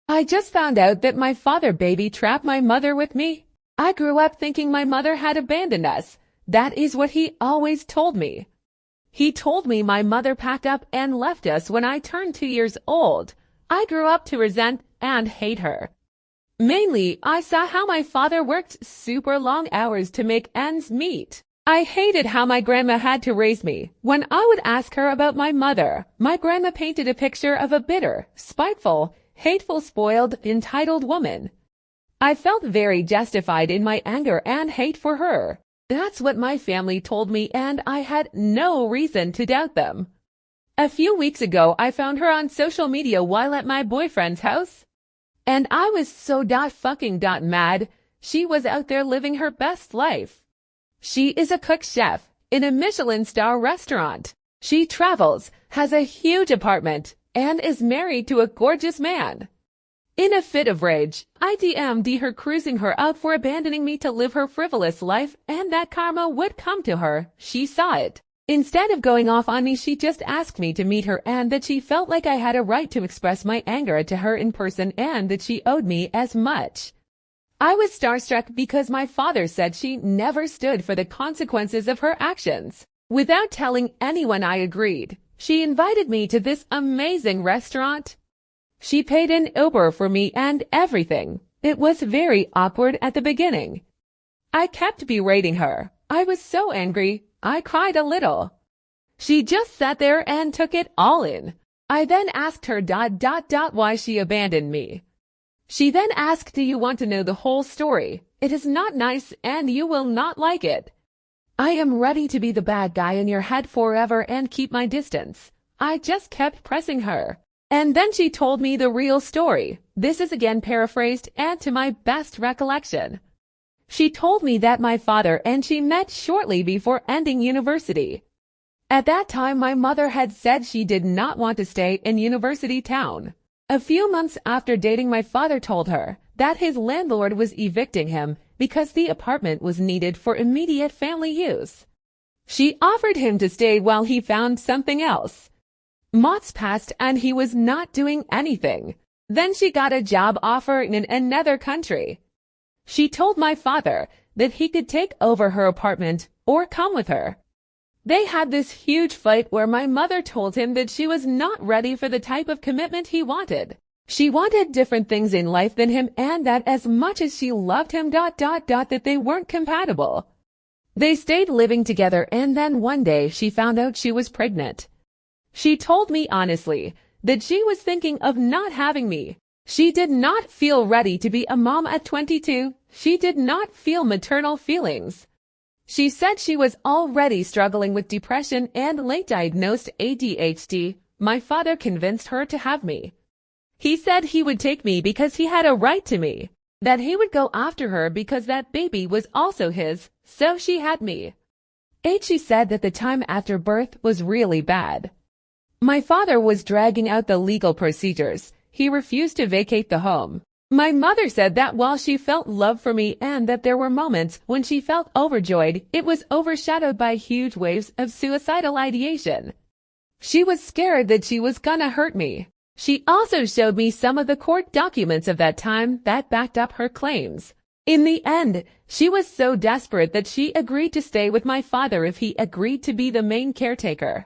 I just found out that my father baby trapped my mother with me. I grew up thinking my mother had abandoned us. That is what he always told me. He told me my mother packed up and left us when I turned 2 years old. I grew up to resent and hate her. Mainly, I saw how my father worked super long hours to make ends meet. I hated how my grandma had to raise me. When I would ask her about my mother, my grandma painted a picture of a bitter, spiteful, hateful, spoiled, entitled woman. I felt very justified in my anger and hate for her. That's what my family told me, and I had no reason to doubt them. A few weeks ago, I found her on social media while at my boyfriend's house. And I was so mad. She was out there living her best life. She is a cook chef in a Michelin star restaurant. She travels, has a huge apartment, and is married to a gorgeous man. In a fit of rage, I DM'd her cruising her out for abandoning me to live her frivolous life and that karma would come to her. She saw it. Instead of going off on me, she just asked me to meet her and that she felt like I had a right to express my anger to her in person and that she owed me as much. I was starstruck because my father said she never stood for the consequences of her actions. Without telling anyone, I agreed. She invited me to this amazing restaurant. She paid an Uber for me and everything. It was very awkward at the beginning. I kept berating her. I was so angry, I cried a little. She just sat there and took it all in. I then asked her why she abandoned me. She then asked, do you want to know the whole story? It is not nice and you will not like it. I am ready to be the bad guy in your head forever and keep my distance. I just kept pressing her. And then she told me the real story. This is again paraphrased and to my best recollection. She told me that my father and she met shortly before ending university. At that time, my mother had said she did not want to stay in university town. A few months after dating, my father told her that his landlord was evicting him because the apartment was needed for immediate family use. She offered him to stay while he found something else. Months passed and he was not doing anything. Then she got a job offer in another country. She told my father that he could take over her apartment or come with her. They had this huge fight where my mother told him that she was not ready for the type of commitment he wanted. She wanted different things in life than him and that as much as she loved him that they weren't compatible. They stayed living together and then one day she found out she was pregnant. She told me honestly that she was thinking of not having me. She did not feel ready to be a mom at 22. She did not feel maternal feelings. She said she was already struggling with depression and late-diagnosed ADHD. My father convinced her to have me. He said he would take me because he had a right to me, that he would go after her because that baby was also his, so she had me. She said that the time after birth was really bad. My father was dragging out the legal procedures. He refused to vacate the home. My mother said that while she felt love for me and that there were moments when she felt overjoyed, it was overshadowed by huge waves of suicidal ideation. She was scared that she was gonna hurt me. She also showed me some of the court documents of that time that backed up her claims. In the end, she was so desperate that she agreed to stay with my father if he agreed to be the main caretaker.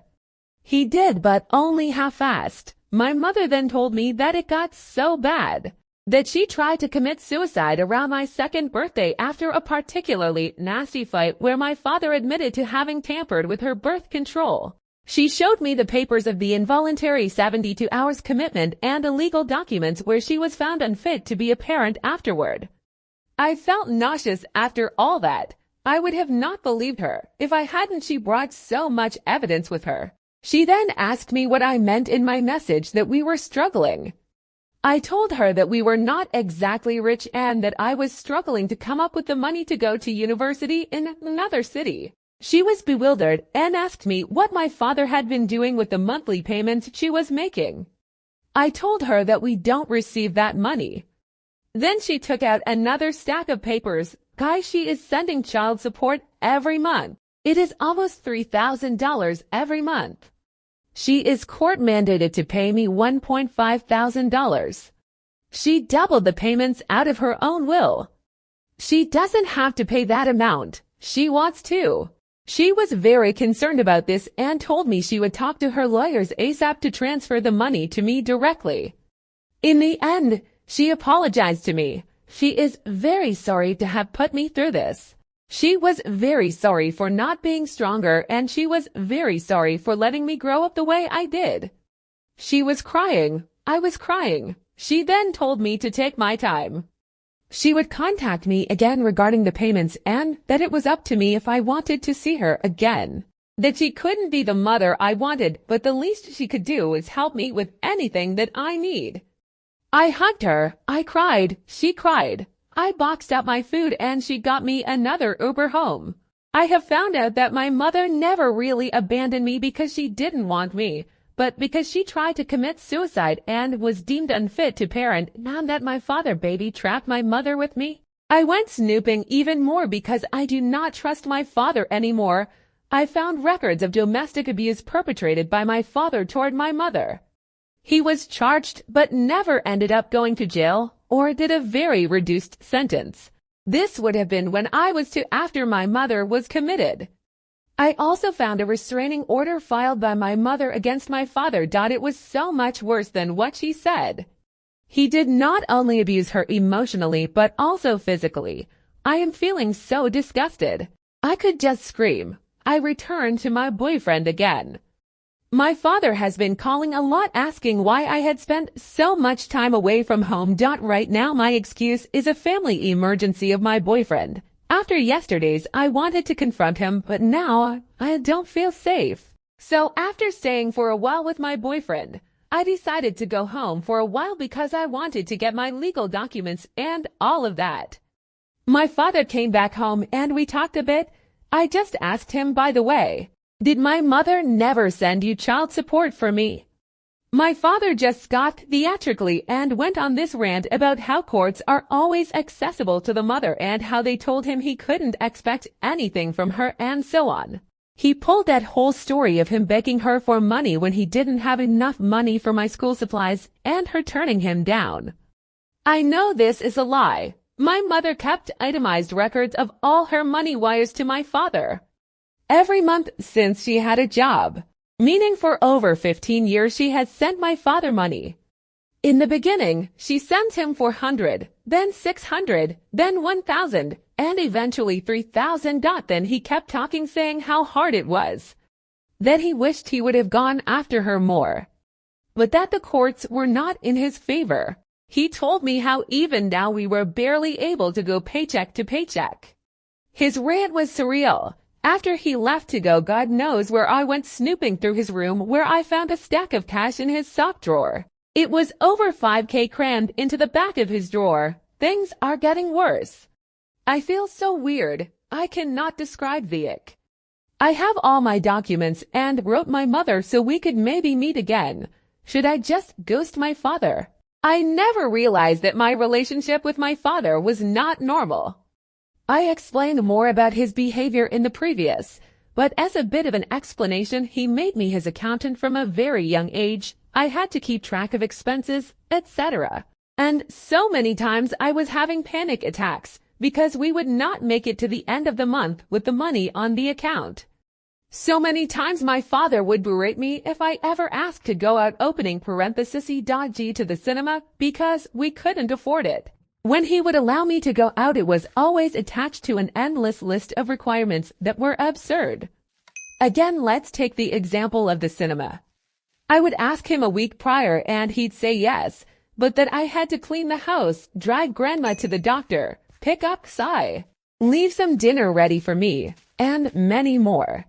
He did, but only half-assed. My mother then told me that it got so bad that she tried to commit suicide around my 2nd birthday after a particularly nasty fight where my father admitted to having tampered with her birth control. She showed me the papers of the involuntary 72 hours commitment and illegal documents where she was found unfit to be a parent afterward. I felt nauseous after all that. I would have not believed her if I hadn't she brought so much evidence with her. She then asked me what I meant in my message that we were struggling. I told her that we were not exactly rich and that I was struggling to come up with the money to go to university in another city. She was bewildered and asked me what my father had been doing with the monthly payments she was making. I told her that we don't receive that money. Then she took out another stack of papers. Guys, she is sending child support every month. It is almost $3,000 every month. She is court mandated to pay me $1,500. She doubled the payments out of her own will. She doesn't have to pay that amount. She wants to. She was very concerned about this and told me she would talk to her lawyers ASAP to transfer the money to me directly. In the end, she apologized to me. She is very sorry to have put me through this. She was very sorry for not being stronger, and she was very sorry for letting me grow up the way I did. She was crying. I was crying. She then told me to take my time. She would contact me again regarding the payments and that it was up to me if I wanted to see her again. That she couldn't be the mother I wanted, but the least she could do is help me with anything that I need. I hugged her. I cried. She cried. I boxed up my food and she got me another Uber home. I have found out that my mother never really abandoned me because she didn't want me, but because she tried to commit suicide and was deemed unfit to parent. Now that my father baby trapped my mother with me, I went snooping even more because I do not trust my father anymore. I found records of domestic abuse perpetrated by my father toward my mother. He was charged but never ended up going to jail or did a very reduced sentence. This would have been when I was 2 after my mother was committed. I also found a restraining order filed by my mother against my father. It was so much worse than what she said. He did not only abuse her emotionally but also physically. I am feeling so disgusted. I could just scream. I returned to my boyfriend again. My father has been calling a lot asking why I had spent so much time away from home. Right now my excuse is a family emergency of my boyfriend. After yesterday's, I wanted to confront him, but now I don't feel safe. So after staying for a while with my boyfriend, I decided to go home for a while because I wanted to get my legal documents and all of that. My father came back home and we talked a bit. I just asked him, by the way, did my mother never send you child support for me? My father just scoffed theatrically and went on this rant about how courts are always accessible to the mother and how they told him he couldn't expect anything from her and so on. He pulled that whole story of him begging her for money when he didn't have enough money for my school supplies and her turning him down. I know this is a lie. My mother kept itemized records of all her money wires to my father every month since she had a job, meaning for over 15 years she has sent my father money. In the beginning, she sent him 400, then 600, then 1,000, and eventually 3,000. Then he kept talking, saying how hard it was, that he wished he would have gone after her more, but that the courts were not in his favor. He told me how even now we were barely able to go paycheck to paycheck. His rant was surreal. After he left to go, God knows where, I went snooping through his room where I found a stack of cash in his sock drawer. It was over 5K crammed into the back of his drawer. Things are getting worse. I feel so weird. I cannot describe the ick. I have all my documents and wrote my mother so we could maybe meet again. Should I just ghost my father? I never realized that my relationship with my father was not normal. I explained more about his behavior in the previous, but as a bit of an explanation, he made me his accountant from a very young age. I had to keep track of expenses, etc. And so many times I was having panic attacks because we would not make it to the end of the month with the money on the account. So many times my father would berate me if I ever asked to go out (G) to the cinema because we couldn't afford it. When he would allow me to go out, it was always attached to an endless list of requirements that were absurd. Again, let's take the example of the cinema. I would ask him a week prior and he'd say yes, but that I had to clean the house, drive grandma to the doctor, pick up Sai, leave some dinner ready for me, and many more.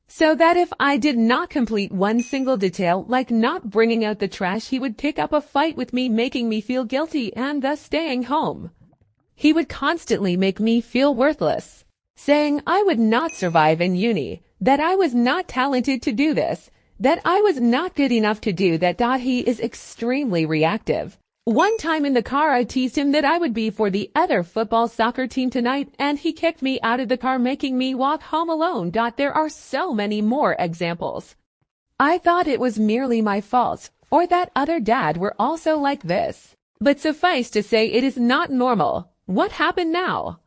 So that if I did not complete one single detail, like not bringing out the trash, he would pick up a fight with me, making me feel guilty and thus staying home. He would constantly make me feel worthless, saying I would not survive in uni, that I was not talented to do this, that I was not good enough to do that. He is extremely reactive. One time in the car, I teased him that I would be for the other football soccer team tonight, and he kicked me out of the car, making me walk home alone. There are so many more examples. I thought it was merely my fault, or that other dad were also like this. But suffice to say, it is not normal. What happened now?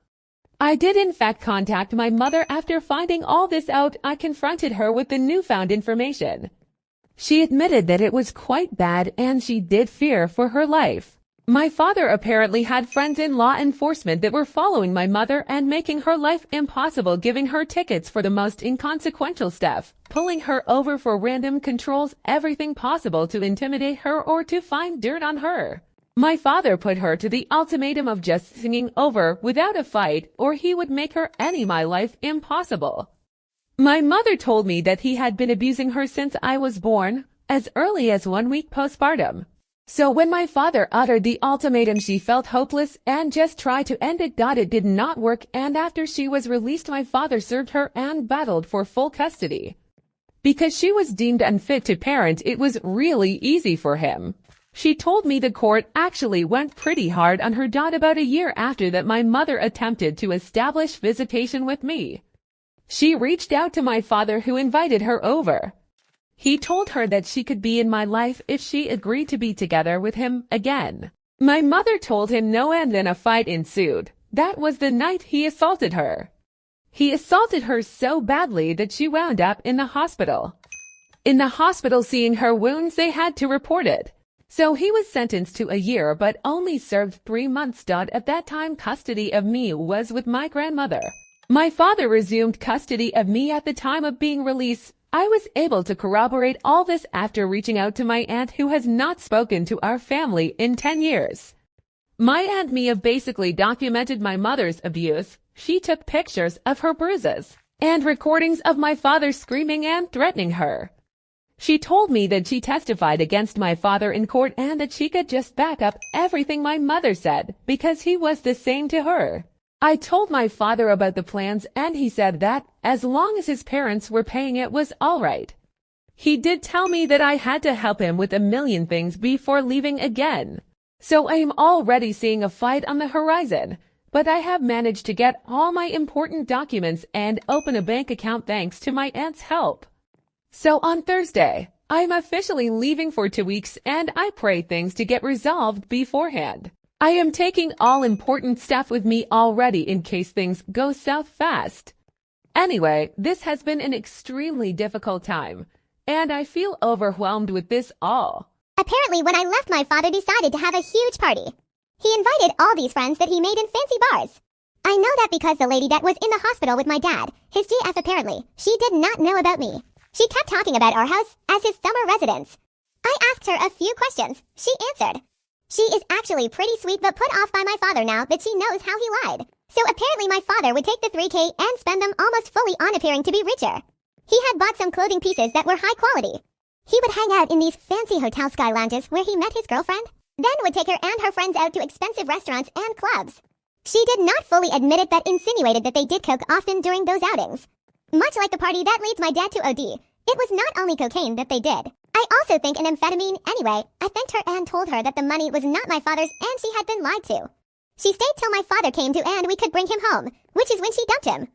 I did in fact contact my mother after finding all this out. I confronted her with the newfound information. She admitted that it was quite bad and she did fear for her life. My father apparently had friends in law enforcement that were following my mother and making her life impossible, giving her tickets for the most inconsequential stuff, pulling her over for random controls, everything possible to intimidate her or to find dirt on her. My father put her to the ultimatum of just singing over without a fight or he would make her any my life impossible. My mother told me that he had been abusing her since I was born, as early as 1 week postpartum. So when my father uttered the ultimatum, she felt hopeless and just tried to end it. It did not work, and after she was released, my father served her and battled for full custody. Because she was deemed unfit to parent, it was really easy for him. She told me the court actually went pretty hard on her. About a year after that, my mother attempted to establish visitation with me. She reached out to my father, who invited her over. He told her that she could be in my life if she agreed to be together with him again. My mother told him no, and then a fight ensued. That was the night he assaulted her. He assaulted her so badly that she wound up in the hospital. In the hospital, seeing her wounds, they had to report it. So he was sentenced to a year but only served 3 months. At that time, custody of me was with my grandmother. My father resumed custody of me at the time of being released. I was able to corroborate all this after reaching out to my aunt, who has not spoken to our family in 10 years. My aunt Mia basically documented my mother's abuse. She took pictures of her bruises and recordings of my father screaming and threatening her. She told me that she testified against my father in court and that she could just back up everything my mother said because he was the same to her. I told my father about the plans and he said that as long as his parents were paying, it was all right. He did tell me that I had to help him with a million things before leaving again. So I am already seeing a fight on the horizon, but I have managed to get all my important documents and open a bank account thanks to my aunt's help. So on Thursday, I'm officially leaving for 2 weeks and I pray things to get resolved beforehand. I am taking all important stuff with me already in case things go south fast. Anyway, this has been an extremely difficult time, and I feel overwhelmed with this all. Apparently, when I left, my father decided to have a huge party. He invited all these friends that he made in fancy bars. I know that because the lady that was in the hospital with my dad, his GF apparently, she did not know about me. She kept talking about our house as his summer residence. I asked her a few questions. She answered. She is actually pretty sweet but put off by my father now that she knows how he lied. So apparently my father would take the 3K and spend them almost fully on appearing to be richer. He had bought some clothing pieces that were high quality. He would hang out in these fancy hotel sky lounges where he met his girlfriend, then would take her and her friends out to expensive restaurants and clubs. She did not fully admit it but insinuated that they did coke often during those outings. Much like the party that leads my dad to OD, it was not only cocaine that they did. I also think an amphetamine. Anyway, I thanked her and told her that the money was not my father's and she had been lied to. She stayed till my father came to and we could bring him home, which is when she dumped him.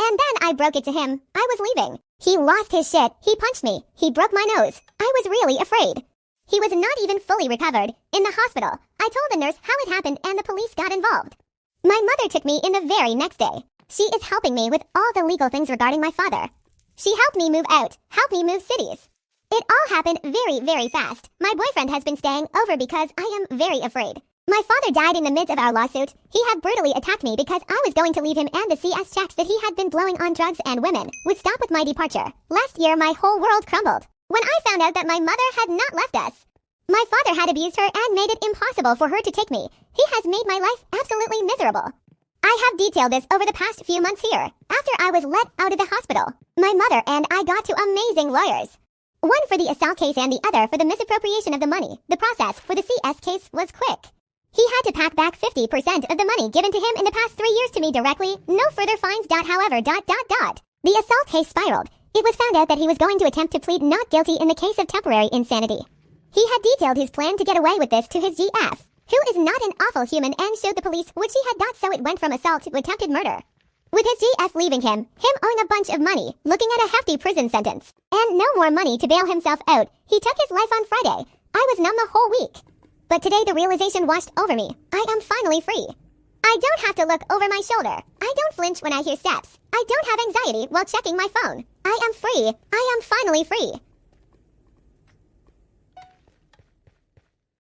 And then I broke it to him. I was leaving. He lost his shit. He punched me. He broke my nose. I was really afraid. He was not even fully recovered. In the hospital, I told the nurse how it happened and the police got involved. My mother took me in the very next day. She is helping me with all the legal things regarding my father. She helped me move out, helped me move cities. It all happened very, very fast. My boyfriend has been staying over because I am very afraid. My father died in the midst of our lawsuit. He had brutally attacked me because I was going to leave him, and the CS checks that he had been blowing on drugs and women would stop with my departure. Last year, my whole world crumbled when I found out that my mother had not left us. My father had abused her and made it impossible for her to take me. He has made my life absolutely miserable. I have detailed this over the past few months here. After I was let out of the hospital, my mother and I got to amazing lawyers. One for the assault case and the other for the misappropriation of the money. The process for the CS case was quick. He had to pack back 50% of the money given to him in the past 3 years to me directly. No further fines. However, the assault case spiraled. It was found out that he was going to attempt to plead not guilty in the case of temporary insanity. He had detailed his plan to get away with this to his GF, who is not an awful human, and showed the police what she had got, so it went from assault to attempted murder. With his GF leaving him owing a bunch of money, looking at a hefty prison sentence, and no more money to bail himself out, he took his life on Friday. I was numb the whole week. But today the realization washed over me. I am finally free. I don't have to look over my shoulder. I don't flinch when I hear steps. I don't have anxiety while checking my phone. I am free. I am finally free.